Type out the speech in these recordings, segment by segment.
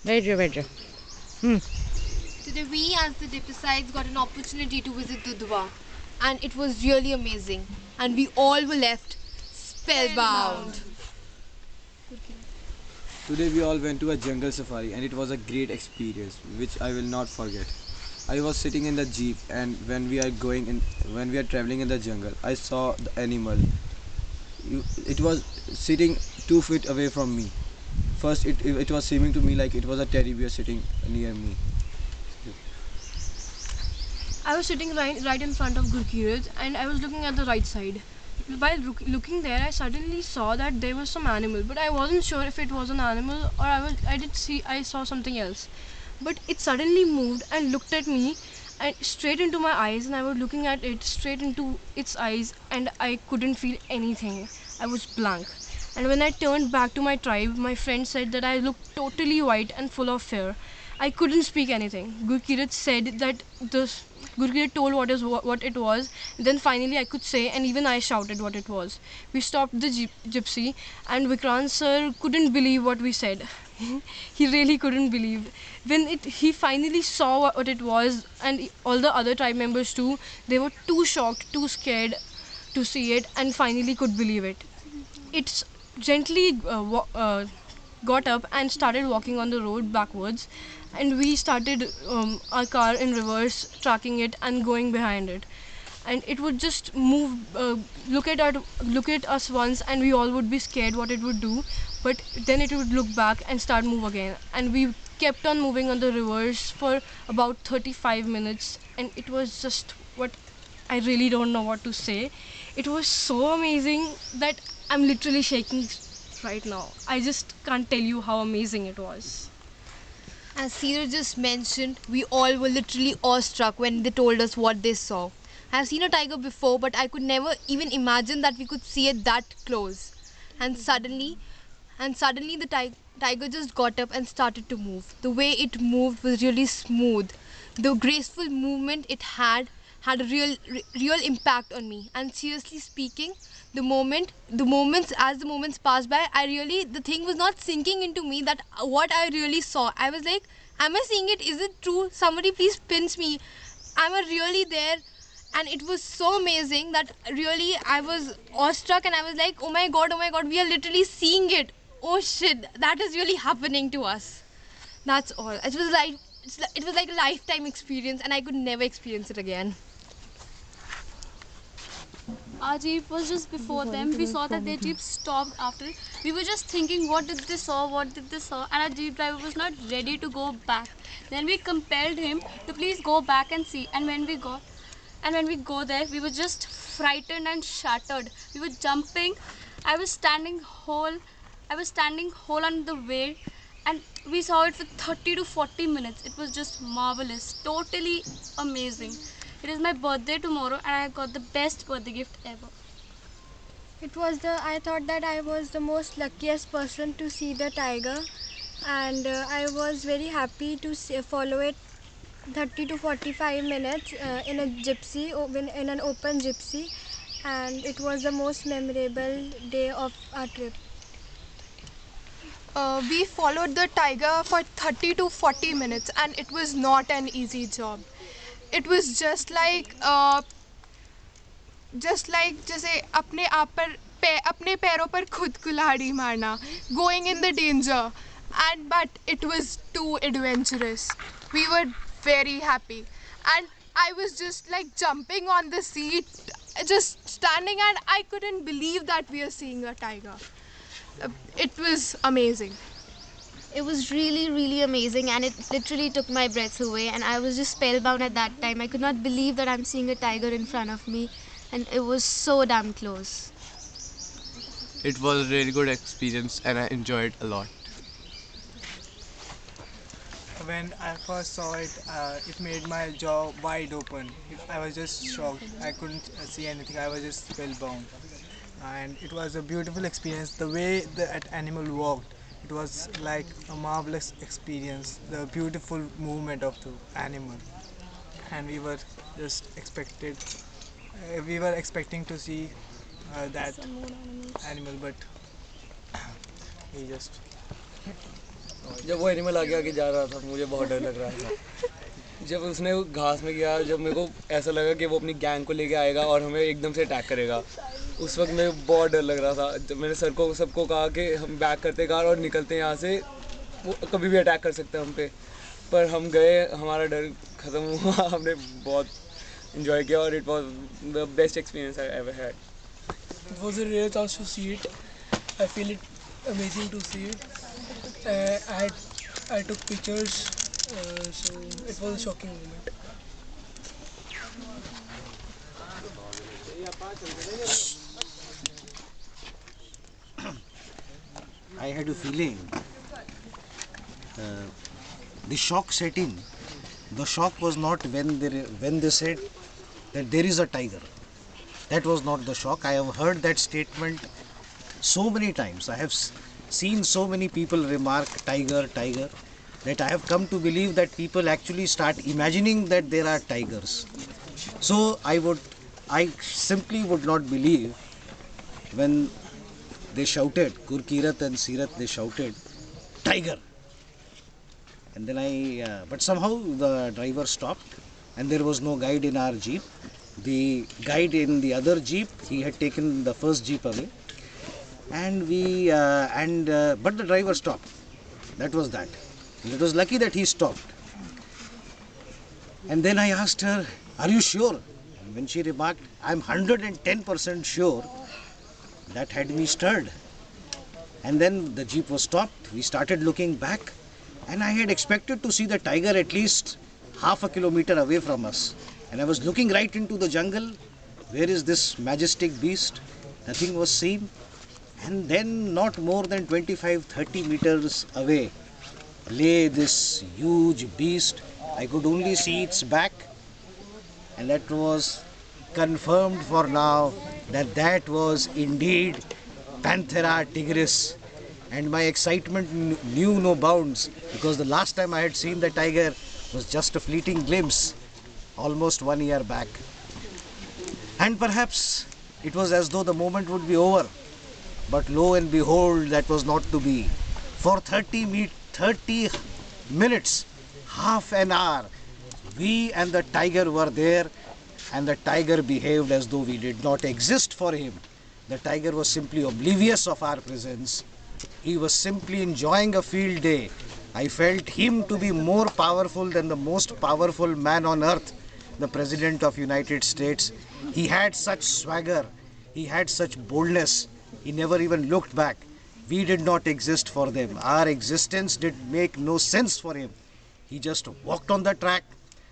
Wait, wait. Hmm. Today we as the Dipicides got an opportunity to visit Dudhwa and it was really amazing and we all were left spellbound. Today we all went to a jungle safari and it was a great experience which I will not forget. I was sitting in the jeep and when we are traveling in the jungle I saw the animal. It was sitting 2 feet away from me. First it was seeming to me like it was a teddy bear sitting near me. I was sitting right in front of Gurkiraj and I was looking at the right side. While looking there, I suddenly saw that there was some animal, but I wasn't sure if it was an animal or I saw something else. But it suddenly moved and looked at me and straight into my eyes, and I was looking at it straight into its eyes, and I couldn't feel anything. I was blank. And when I turned back to my tribe, my friend said that I looked totally white and full of fear. I couldn't speak anything. Gurkirat said that the Gurkirat told what it was. Then finally I could say, and even I shouted what it was. We stopped the gypsy, and Vikrant sir couldn't believe what we said. He really couldn't believe. When he finally saw what it was, and all the other tribe members too, they were too shocked, too scared to see it, and finally could believe it. It gently got up and started walking on the road backwards, and we started our car in reverse, tracking it and going behind it. And it would just move, look at us once, and we all would be scared what it would do. But then it would look back and start move again, and we kept on moving on the reverse for about 35 minutes, and it was just what I really don't know what to say. It was so amazing that I'm literally shaking right now. I just can't tell you how amazing it was. As Seer just mentioned, we all were literally awestruck when they told us what they saw. I've seen a tiger before, but I could never even imagine that we could see it that close. And suddenly, and suddenly, the tiger just got up and started to move. The way it moved was really smooth. The graceful movement it had a real impact on me. And seriously speaking, the moments passed by, the thing was not sinking into me that what I really saw. I was like, am I seeing it? Is it true? Somebody please pinch me. Am I really there? And it was so amazing that really I was awestruck and I was like, oh my god, we are literally seeing it. Oh shit, that is really happening to us. That's all. It was like a lifetime experience and I could never experience it again. Our jeep was just before them. We saw that their jeep stopped after. We were just thinking, what did they saw? What did they saw? And our jeep driver was not ready to go back. Then we compelled him to please go back and see. And when we go there, we were just frightened and shattered. We were jumping. I was standing whole. I was standing whole on the way, and we saw it for 30 to 40 minutes. It was just marvelous, totally amazing. It is my birthday tomorrow, and I got the best birthday gift ever. I thought that I was the most luckiest person to see the tiger, and I was very happy to follow it 30 to 45 minutes in a gypsy, in an open gypsy, and it was the most memorable day of our trip. We followed the tiger for 30 to 40 minutes and it was not an easy job. It was जैसे अपने आप पर अपने पैरों पर खुद कुल्हाड़ी मारना, going in the danger, and but it was too adventurous. We were very happy and I was just like jumping on the seat, just standing, and I couldn't believe that we are seeing a tiger. It was amazing. It was really, really amazing, and it literally took my breath away. And I was just spellbound at that time. I could not believe that I'm seeing a tiger in front of me, and it was so damn close. It was a really good experience and I enjoyed a lot. When I first saw it, it made my jaw wide open. I was just shocked. I couldn't see anything. I was just spellbound. And it was a beautiful experience. The way that animal walked, it was like a marvelous experience. The beautiful movement of the animal, and we were expecting to see that animal, but we just जब वो animal आगे आगे जा रहा था मुझे बहुत डर लग रहा था। जब उसने घास में गया, जब मेरे को ऐसा लगा कि वो अपनी गैंग को लेके आएगा और हमें एकदम से अटैक करेगा, उस वक्त मेरे बहुत डर लग रहा था। जब मैंने सर को सबको कहा कि हम बैक करते कार और निकलते हैं यहाँ से, वो कभी भी अटैक कर सकता है हम पे। पर हम गए, हमारा डर ख़त्म हुआ, हमने बहुत enjoy किया और it was the best experience I ever had. It was a rare chance to see it. I feel it amazing to see it. I took pictures, so it was a shocking moment. I had a feeling the shock set in. The shock was not when they said that there is a tiger. That was not the shock. I have heard that statement so many times. I have seen so many people remark tiger, tiger, that I have come to believe that people actually start imagining that there are tigers. So I simply would not believe when they shouted, Gurkirat and Sirat, they shouted, tiger. And then but somehow the driver stopped and there was no guide in our jeep. The guide in the other jeep, he had taken the first jeep away. And but the driver stopped. That was that. And it was lucky that he stopped. And then I asked her, are you sure? And when she remarked, I'm 110% sure, that had me stirred. And then the jeep was stopped. We started looking back. And I had expected to see the tiger at least half a kilometer away from us. And I was looking right into the jungle. Where is this majestic beast? Nothing was seen. And then not more than 25-30 meters away lay this huge beast. I could only see its back. And that was confirmed for now that that was indeed Panthera tigris. And my excitement knew no bounds, because the last time I had seen the tiger was just a fleeting glimpse almost 1 year back. And perhaps it was as though the moment would be over, but lo and behold, that was not to be. For 30 minutes, half an hour, we and the tiger were there, and the tiger behaved as though we did not exist for him. The tiger was simply oblivious of our presence. He was simply enjoying a field day. I felt him to be more powerful than the most powerful man on earth, the President of United States. He had such swagger, he had such boldness, he never even looked back. We did not exist for them. Our existence did make no sense for him. He just walked on the track,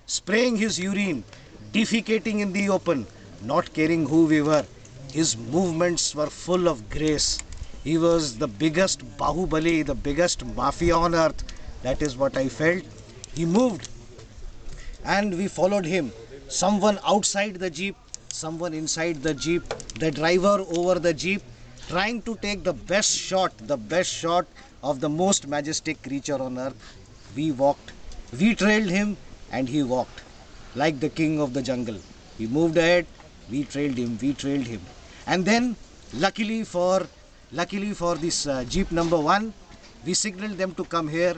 spraying his urine, defecating in the open, not caring who we were. His movements were full of grace. He was the biggest Bahubali, the biggest mafia on earth. That is what I felt. He moved and we followed him. Someone outside the jeep, someone inside the jeep, the driver over the jeep, trying to take the best shot of the most majestic creature on earth. We walked, we trailed him, and he walked like the king of the jungle. He moved ahead, we trailed him. And then, luckily for this jeep number 1, we signaled them to come here,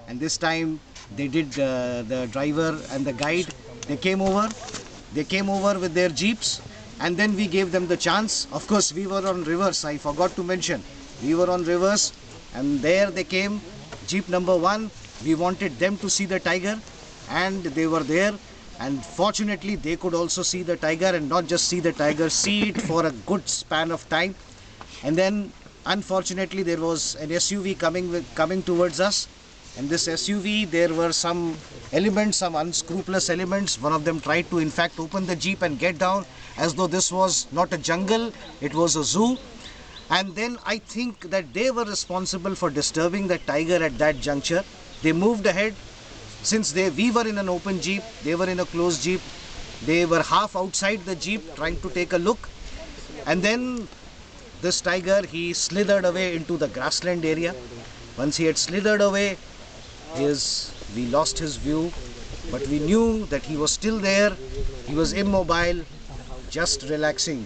and this time they did. The driver and the guide, they came over with their jeeps, and then we gave them the chance. Of course, we were on reverse. I forgot to mention, we were on reverse, and there they came, jeep number 1. We wanted them to see the tiger, and they were there. And fortunately, they could also see the tiger, and not just see the tiger, see it for a good span of time. And then, unfortunately, there was an SUV coming towards us. And this SUV, there were some elements, some unscrupulous elements. One of them tried to, in fact, open the jeep and get down, as though this was not a jungle, it was a zoo. And then I think that they were responsible for disturbing the tiger at that juncture. They moved ahead. Since we were in an open jeep, they were in a closed jeep. They were half outside the jeep trying to take a look. And then this tiger, he slithered away into the grassland area. Once he had slithered away, we lost his view, but we knew that he was still there. He was immobile, just relaxing.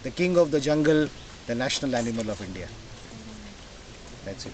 The king of the jungle, the national animal of India. That's it.